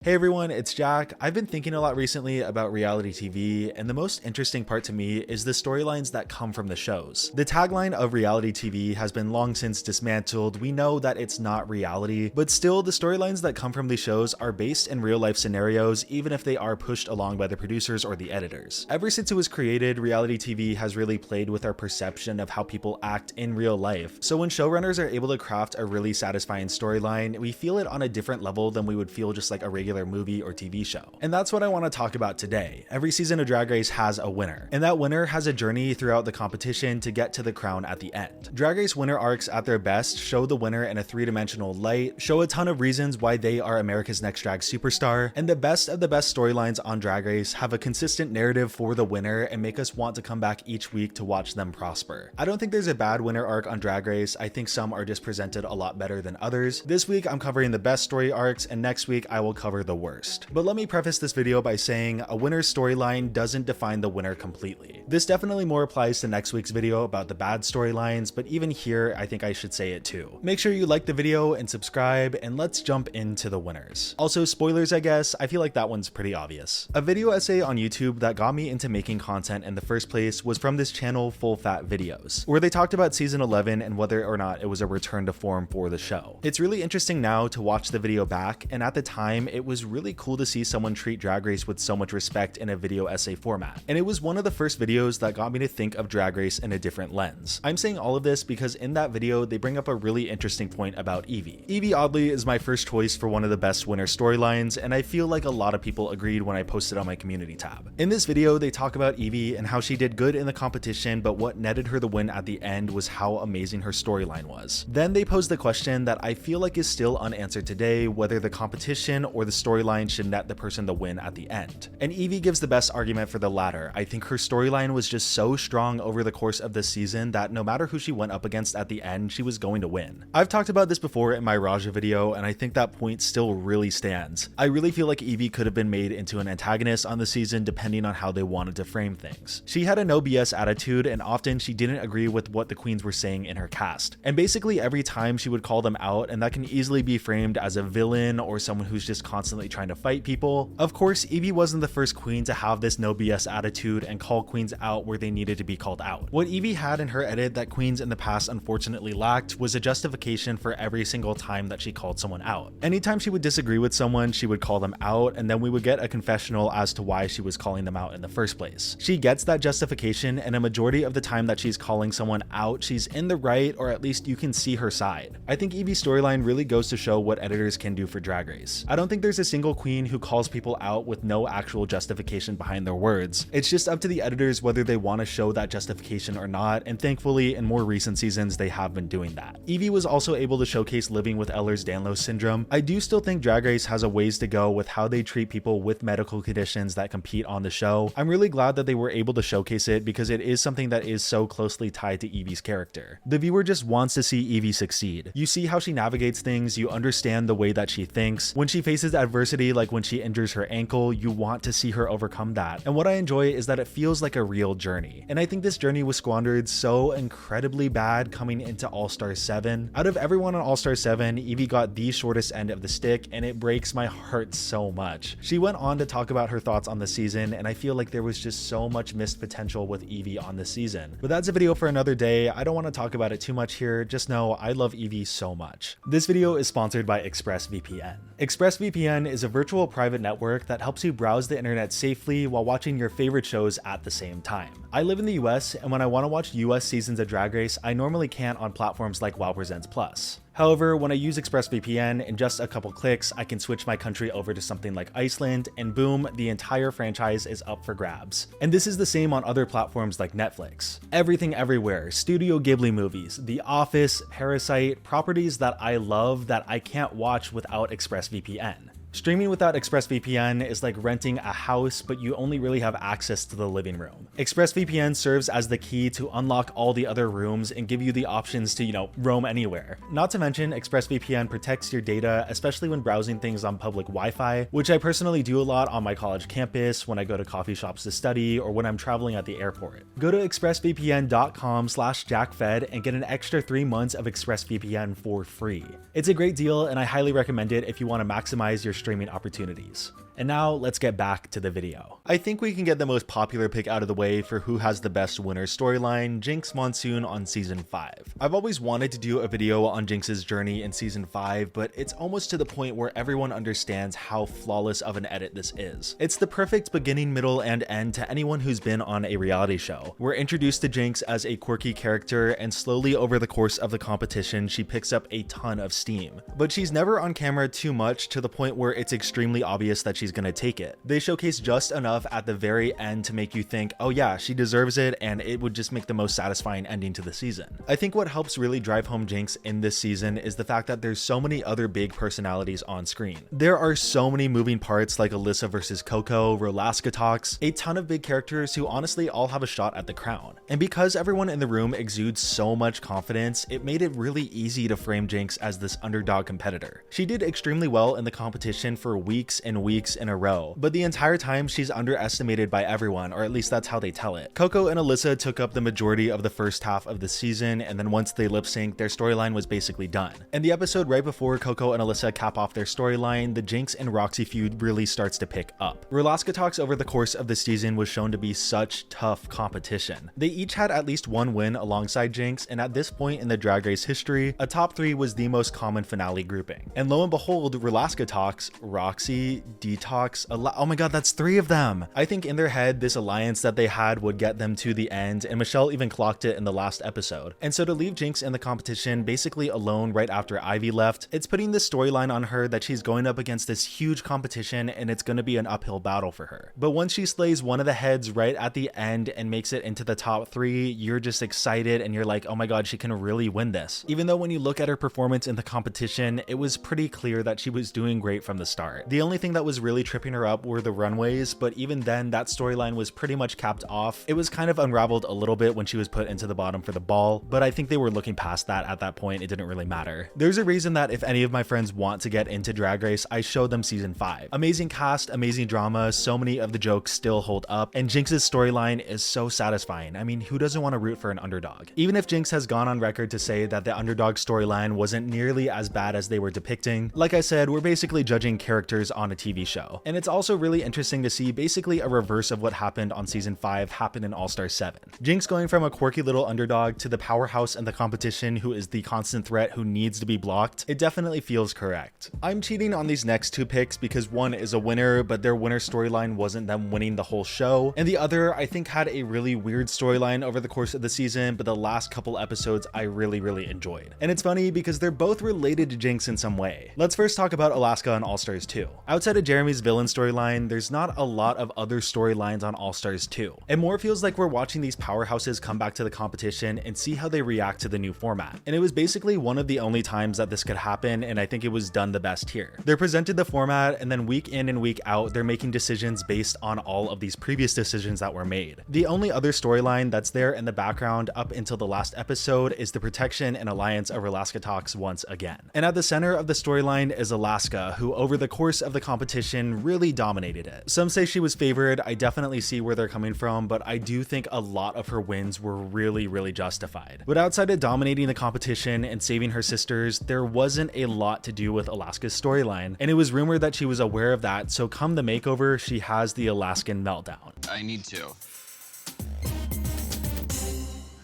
Hey everyone, it's Jack. I've been thinking a lot recently about reality TV, and the most interesting part to me is the storylines that come from the shows. The tagline of reality TV has been long since dismantled. We know that it's not reality, but still the storylines that come from these shows are based in real life scenarios, even if they are pushed along by the producers or the editors. Ever since it was created, reality TV has really played with our perception of how people act in real life. So when showrunners are able to craft a really satisfying storyline, we feel it on a different level than we would feel just like a regular movie or TV show. And that's what I want to talk about today. Every season of Drag Race has a winner, and that winner has a journey throughout the competition to get to the crown at the end. Drag Race winner arcs at their best show the winner in a three-dimensional light, show a ton of reasons why they are America's Next Drag Superstar, and the best of the best storylines on Drag Race have a consistent narrative for the winner and make us want to come back each week to watch them prosper. I don't think there's a bad winner arc on Drag Race. I think some are just presented a lot better than others. This week I'm covering the best story arcs, and next week I will cover the worst. But let me preface this video by saying a winner's storyline doesn't define the winner completely. This definitely more applies to next week's video about the bad storylines, but even here I think I should say it too. Make sure you like the video and subscribe, and let's jump into the winners. Also, spoilers, I guess. I feel like that one's pretty obvious. A video essay on YouTube that got me into making content in the first place was from this channel, Full Fat Videos, where they talked about season 11 and whether or not it was a return to form for the show. It's really interesting now to watch the video back, and at the time it was really cool to see someone treat Drag Race with so much respect in a video essay format. And it was one of the first videos that got me to think of Drag Race in a different lens. I'm saying all of this because in that video they bring up a really interesting point about Yvie. Yvie oddly is my first choice for one of the best winner storylines, and I feel like a lot of people agreed when I posted on my community tab. In this video they talk about Yvie and how she did good in the competition, but what netted her the win at the end was how amazing her storyline was. Then they pose the question that I feel like is still unanswered today, whether the competition or the storyline should net the person the win at the end. And Yvie gives the best argument for the latter. I think her storyline was just so strong over the course of this season that no matter who she went up against at the end, she was going to win. I've talked about this before in my Raja video, and I think that point still really stands. I really feel like Yvie could have been made into an antagonist on the season depending on how they wanted to frame things. She had a no BS attitude, and often she didn't agree with what the queens were saying in her cast. And basically every time she would call them out, and that can easily be framed as a villain or someone who's just constantly trying to fight people. Of course, Yvie wasn't the first queen to have this no BS attitude and call queens out where they needed to be called out. What Yvie had in her edit that queens in the past unfortunately lacked was a justification for every single time that she called someone out. Anytime she would disagree with someone, she would call them out, and then we would get a confessional as to why she was calling them out in the first place. She gets that justification, and a majority of the time that she's calling someone out, she's in the right, or at least you can see her side. I think Yvie's storyline really goes to show what editors can do for Drag Race. I don't think there's a single queen who calls people out with no actual justification behind their words. It's just up to the editors whether they want to show that justification or not, and thankfully in more recent seasons they have been doing that. Yvie was also able to showcase living with Ehlers-Danlos syndrome. I do still think Drag Race has a ways to go with how they treat people with medical conditions that compete on the show. I'm really glad that they were able to showcase it because it is something that is so closely tied to Yvie's character. The viewer just wants to see Yvie succeed. You see how she navigates things, you understand the way that she thinks. When she faces adversity, like when she injures her ankle, you want to see her overcome that. And what I enjoy is that it feels like a real journey. And I think this journey was squandered so incredibly bad coming into All-Star 7. Out of everyone on All-Star 7, Yvie got the shortest end of the stick, and it breaks my heart so much. She went on to talk about her thoughts on the season, and I feel like there was just so much missed potential with Yvie on the season. But that's a video for another day. I don't want to talk about it too much here. Just know I love Yvie so much. This video is sponsored by ExpressVPN. ExpressVPN is a virtual private network that helps you browse the internet safely while watching your favorite shows at the same time. I live in the US, and when I want to watch US seasons of Drag Race, I normally can't on platforms like WoW Presents Plus. However, when I use ExpressVPN, in just a couple clicks, I can switch my country over to something like Iceland, and boom, the entire franchise is up for grabs. And this is the same on other platforms like Netflix. Everything Everywhere, Studio Ghibli movies, The Office, Parasite, properties that I love that I can't watch without ExpressVPN. Streaming without ExpressVPN is like renting a house, but you only really have access to the living room. ExpressVPN serves as the key to unlock all the other rooms and give you the options to, roam anywhere. Not to mention, ExpressVPN protects your data, especially when browsing things on public Wi-Fi, which I personally do a lot on my college campus, when I go to coffee shops to study, or when I'm traveling at the airport. Go to expressvpn.com/JackFed and get an extra 3 months of ExpressVPN for free. It's a great deal, and I highly recommend it if you want to maximize your streaming opportunities. And now let's get back to the video. I think we can get the most popular pick out of the way for who has the best winner storyline, Jinkx Monsoon on season 5. I've always wanted to do a video on Jinkx's journey in season 5, but it's almost to the point where everyone understands how flawless of an edit this is. It's the perfect beginning, middle, and end to anyone who's been on a reality show. We're introduced to Jinkx as a quirky character, and slowly over the course of the competition, she picks up a ton of steam. But she's never on camera too much to the point where it's extremely obvious that she's gonna take it. They showcase just enough at the very end to make you think, oh yeah, she deserves it, and it would just make the most satisfying ending to the season. I think what helps really drive home Jinkx in this season is the fact that there's so many other big personalities on screen. There are so many moving parts like Alyssa versus Coco, Rolaska Talks, a ton of big characters who honestly all have a shot at the crown. And because everyone in the room exudes so much confidence, it made it really easy to frame Jinkx as this underdog competitor. She did extremely well in the competition for weeks and weeks in a row, but the entire time she's underestimated by everyone, or at least that's how they tell it. Coco and Alyssa took up the majority of the first half of the season, and then once they lip synced, their storyline was basically done. In the episode right before Coco and Alyssa cap off their storyline, the Jinkx and Roxy feud really starts to pick up. Rolaska Talks over the course of the season was shown to be such tough competition. They each had at least one win alongside Jinkx, and at this point in the Drag Race history, a top 3 was the most common finale grouping. And lo and behold, Rolaska Talks, Roxy, Detox, oh my god, that's 3 of them! I think in their head, this alliance that they had would get them to the end, and Michelle even clocked it in the last episode. And so to leave Jinkx in the competition basically alone right after Yvie left, it's putting this storyline on her that she's going up against this huge competition and it's going to be an uphill battle for her. But once she slays one of the heads right at the end and makes it into the top 3, you're just excited and you're like, oh my god, she can really win this. Even though when you look at her performance in the competition, it was pretty clear that she was doing great from the start. The only thing that was really tripping her up were the runways, but even then that storyline was pretty much capped off. It was kind of unraveled a little bit when she was put into the bottom for the ball, but I think they were looking past that at that point. It didn't really matter. There's a reason that if any of my friends want to get into Drag Race, I show them season 5. Amazing cast, amazing drama, so many of the jokes still hold up, and Jinkx's storyline is so satisfying. I mean, who doesn't want to root for an underdog? Even if Jinkx has gone on record to say that the underdog storyline wasn't nearly as bad as they were depicting, like I said, we're basically judging characters on a TV show. And it's also really interesting to see basically a reverse of what happened on season 5 happen in All-Star 7. Jinkx going from a quirky little underdog to the powerhouse in the competition who is the constant threat who needs to be blocked, it definitely feels correct. I'm cheating on these next 2 picks because one is a winner, but their winner storyline wasn't them winning the whole show, and the other I think had a really weird storyline over the course of the season, but the last couple episodes I really enjoyed. And it's funny because they're both related to Jinkx in some way. Let's first talk about Alaska on All Stars 2. Outside of Jeremy's villain storyline, there's not a lot of other storylines on All Stars 2. It more feels like we're watching these powerhouses come back to the competition and see how they react to the new format. And it was basically one of the only times that this could happen, and I think it was done the best here. They're presented the format, and then week in and week out, they're making decisions based on all of these previous decisions that were made. The only other storyline that's there in the background up until the last episode is the protection and alliance of Rolaska Talks once again. And at the center of the storyline is Alaska, who over the course of the competition really dominated it. Some say she was favored. I definitely see where they're coming from, but I do think a lot of her wins were really justified. But outside of dominating the competition and saving her sisters, there wasn't a lot to do with Alaska's storyline, and it was rumored that she was aware of that, so come the makeover, she has the Alaskan meltdown. I need to.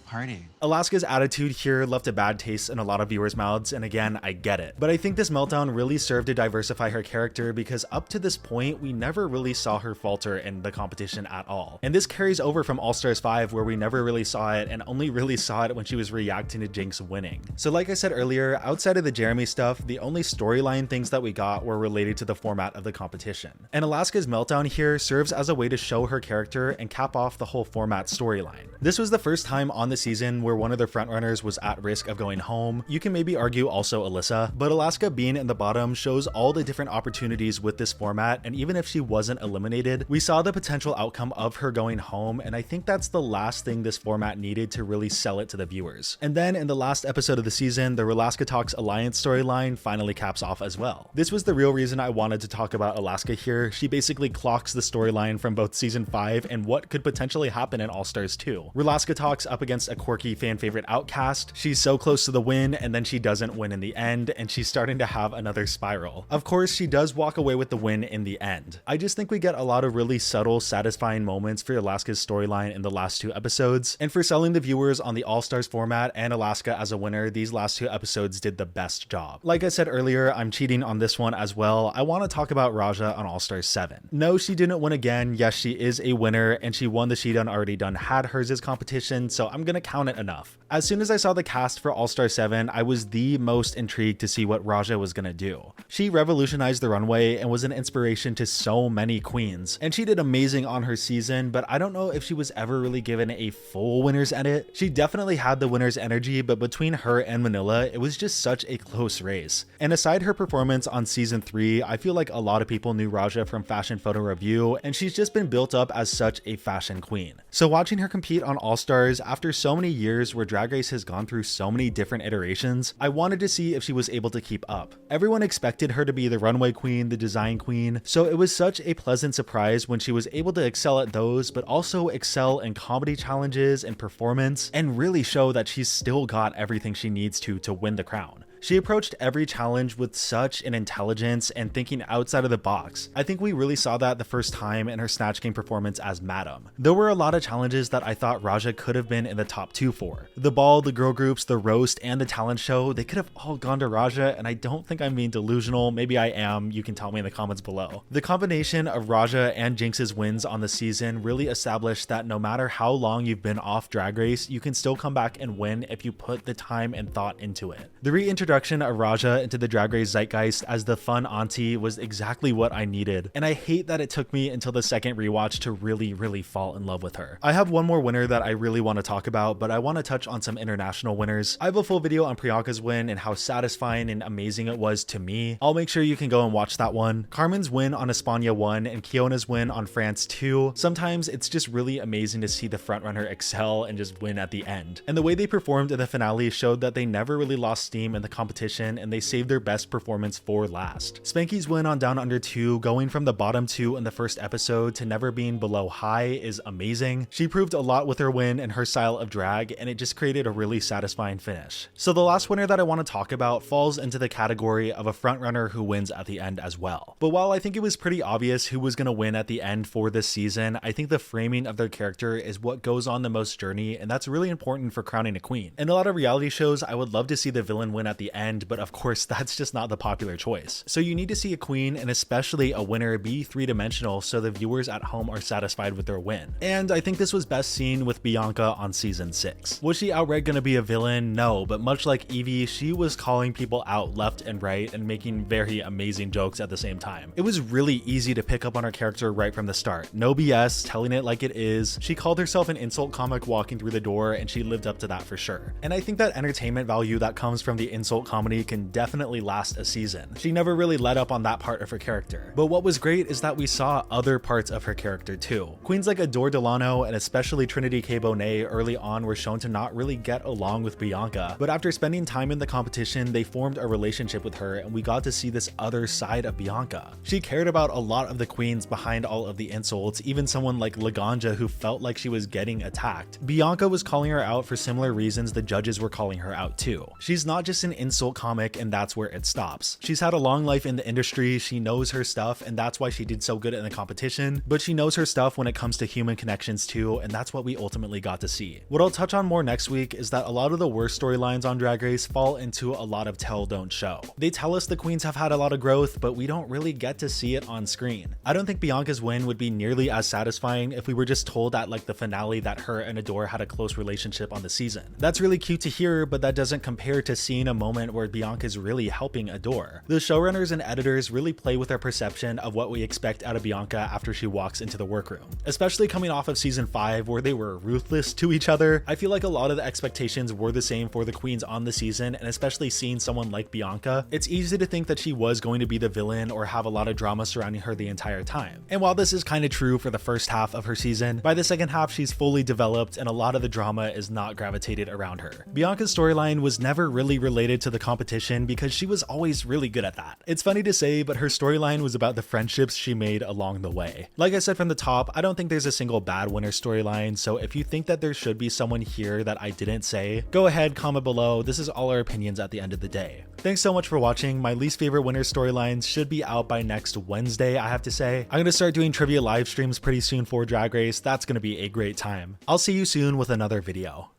Party. Alaska's attitude here left a bad taste in a lot of viewers' mouths, and again, I get it. But I think this meltdown really served to diversify her character because up to this point, we never really saw her falter in the competition at all. And this carries over from All Stars 5 where we never really saw it and only really saw it when she was reacting to Jinkx winning. So like I said earlier, outside of the Jeremy stuff, the only storyline things that we got were related to the format of the competition. And Alaska's meltdown here serves as a way to show her character and cap off the whole format storyline. This was the first time on the season where one of the frontrunners was at risk of going home. You can maybe argue also Alyssa, but Alaska being in the bottom shows all the different opportunities with this format, and even if she wasn't eliminated, we saw the potential outcome of her going home, and I think that's the last thing this format needed to really sell it to the viewers. And then in the last episode of the season, the Rolaska Talks Alliance storyline finally caps off as well. This was the real reason I wanted to talk about Alaska here. She basically clocks the storyline from both season 5 and what could potentially happen in All Stars 2. Rolaska Talks up against a quirky fan favorite outcast. She's so close to the win, and then she doesn't win in the end, and she's starting to have another spiral. Of course, she does walk away with the win in the end. I just think we get a lot of really subtle, satisfying moments for Alaska's storyline in the last 2 episodes, and for selling the viewers on the All-Stars format and Alaska as a winner, these last 2 episodes did the best job. Like I said earlier, I'm cheating on this one as well. I want to talk about Raja on All-Stars 7. No, she didn't win again. Yes, she is a winner, and she won the She Done Already Done Had Hers' competition, so I'm gonna count it enough. As soon as I saw the cast for All-Star 7, I was the most intrigued to see what Raja was gonna do. She revolutionized the runway and was an inspiration to so many queens, and she did amazing on her season, but I don't know if she was ever really given a full winner's edit. She definitely had the winner's energy, but between her and Manila, it was just such a close race. And aside her performance on season 3, I feel like a lot of people knew Raja from Fashion Photo Review, and she's just been built up as such a fashion queen. So watching her compete on All-Stars after so many years where Drag Race has gone through so many different iterations, I wanted to see if she was able to keep up. Everyone expected her to be the runway queen, the design queen, so it was such a pleasant surprise when she was able to excel at those, but also excel in comedy challenges and performance, and really show that she's still got everything she needs to win the crown. She approached every challenge with such an intelligence and thinking outside of the box. I think we really saw that the first time in her Snatch Game performance as Madam. There were a lot of challenges that I thought Raja could have been in the top 2 for. The ball, the girl groups, the roast, and the talent show, they could have all gone to Raja, and I don't think I'm being delusional. Maybe I am. You can tell me in the comments below. The combination of Raja and Jinkx's wins on the season really established that no matter how long you've been off Drag Race, you can still come back and win if you put the time and thought into it. The reintroduction of Raja into the Drag Race zeitgeist as the fun auntie was exactly what I needed, and I hate that it took me until the second rewatch to really fall in love with her. I have one more winner that I really want to talk about, but I want to touch on some international winners. I have a full video on Priyanka's win and how satisfying and amazing it was to me. I'll make sure you can go and watch that one. Carmen's win on España 1 and Kiona's win on France 2. Sometimes it's just really amazing to see the frontrunner excel and just win at the end. And the way they performed in the finale showed that they never really lost steam in the competition, and they saved their best performance for last. Spanky's win on Down Under 2, going from the bottom 2 in the first episode to never being below high, is amazing. She proved a lot with her win and her style of drag, and it just created a really satisfying finish. So the last winner that I want to talk about falls into the category of a frontrunner who wins at the end as well. But while I think it was pretty obvious who was going to win at the end for this season, I think the framing of their character is what goes on the most journey, and that's really important for crowning a queen. In a lot of reality shows, I would love to see the villain win at the end, but of course that's just not the popular choice. So you need to see a queen, and especially a winner, be three-dimensional so the viewers at home are satisfied with their win. And I think this was best seen with Bianca on season 6. Was she outright gonna be a villain? No, but much like Yvie, she was calling people out left and right and making very amazing jokes at the same time. It was really easy to pick up on her character right from the start. No BS, telling it like it is. She called herself an insult comic walking through the door, and she lived up to that for sure. And I think that entertainment value that comes from the insult comedy can definitely last a season. She never really let up on that part of her character. But what was great is that we saw other parts of her character too. Queens like Adore Delano and especially Trinity K. Bonet early on were shown to not really get along with Bianca, but after spending time in the competition, they formed a relationship with her, and we got to see this other side of Bianca. She cared about a lot of the queens behind all of the insults, even someone like Laganja who felt like she was getting attacked. Bianca was calling her out for similar reasons the judges were calling her out too. She's not just an insult comic and that's where it stops. She's had a long life in the industry, she knows her stuff, and that's why she did so good in the competition, but she knows her stuff when it comes to human connections too, and that's what we ultimately got to see. What I'll touch on more next week is that a lot of the worst storylines on Drag Race fall into a lot of tell don't show. They tell us the queens have had a lot of growth, but we don't really get to see it on screen. I don't think Bianca's win would be nearly as satisfying if we were just told at like the finale that her and Adore had a close relationship on the season. That's really cute to hear, but that doesn't compare to seeing a moment where Bianca's really helping Adore. The showrunners and editors really play with our perception of what we expect out of Bianca after she walks into the workroom. Especially coming off of season 5 where they were ruthless to each other, I feel like a lot of the expectations were the same for the queens on the season, and especially seeing someone like Bianca, it's easy to think that she was going to be the villain or have a lot of drama surrounding her the entire time. And while this is kind of true for the first half of her season, by the second half she's fully developed and a lot of the drama is not gravitated around her. Bianca's storyline was never really related to the competition because she was always really good at that. It's funny to say, but her storyline was about the friendships she made along the way. Like I said from the top, I don't think there's a single bad winner storyline, so if you think that there should be someone here that I didn't say, go ahead, comment below. This is all our opinions at the end of the day. Thanks so much for watching. My least favorite winner storylines should be out by next Wednesday, I have to say. I'm gonna start doing trivia live streams pretty soon for Drag Race. That's gonna be a great time. I'll see you soon with another video.